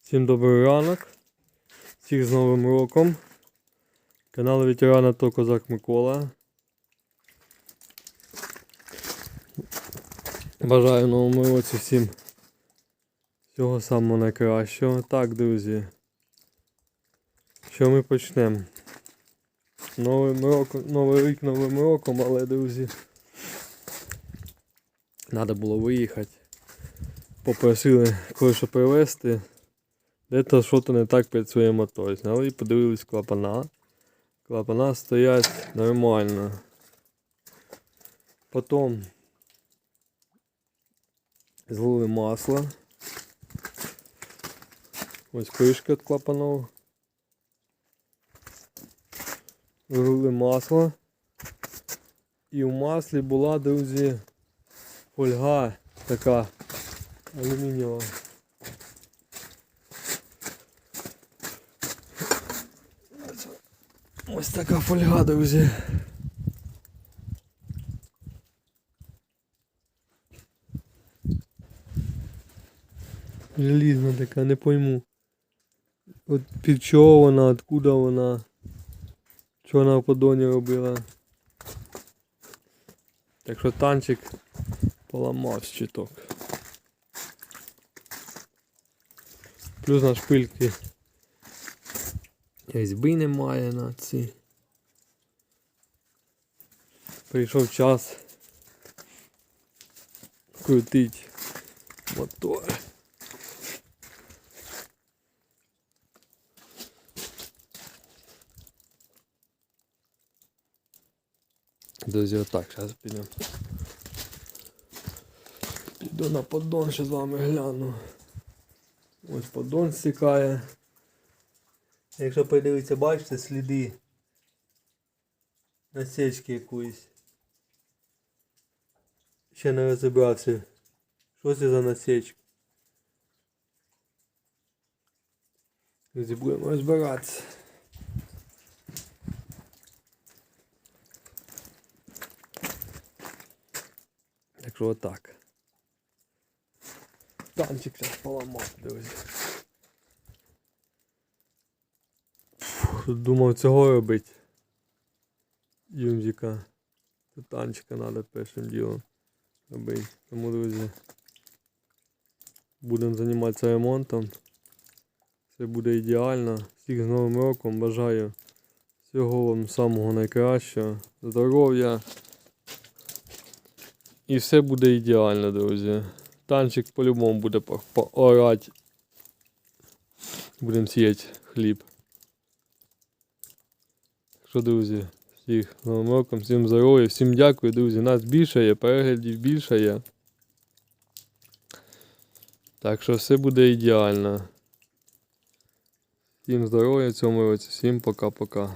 Всім добрий ранок, всіх з Новим роком. Канал ветерана ТО Козак Микола. Бажаю в новому році всім всього самого найкращого. Так, друзі, що ми почнемо? Новий рік новим роком, але, друзі, треба було виїхати. Попросили кое-що привезти. Де-то що-то не так працює мотор. Зняли і подивились клапана. Клапана стоять нормально. Потім злили масло. Ось кришка від клапанов. Злили масло. І в маслі була, друзі, фольга така алюмінієва. Ось така фольга, друзі. Желізна така, не пойму. От під чого вона, откуда вона, що вона в поддоні робила. Так що танчик поламав щиток. Плюс на шпильки різьби немає на ці. Прийшов час крутити мотор. Друзі, отак, зараз підемо. Піду на поддон, ще з вами гляну. Ось поддон стікає. Якщо подивитися, бачите, сліди насічки якоїсь. Ще не розібрався, що це за насічка. Друзі, будемо розбиратися. Так що отак. Танчик зараз поламав, друзі. Тут думав цього робити. Юмзика. Тут танчика треба першим ділом робити. Тому, друзі, будемо займатися ремонтом. Все буде ідеально. Всіх з Новим роком. Бажаю всього вам самого найкращого. Здоров'я. І все буде ідеально, друзі. Танчик по-любому буде поорати. Будемо сіяти хліб. Що, друзі, всіх з Новим роком, всім здоров'я, всім дякую, друзі. Нас більше є, переглядів більше є. Так що все буде ідеально. Всім здоров'я в цьому році, всім пока-пока.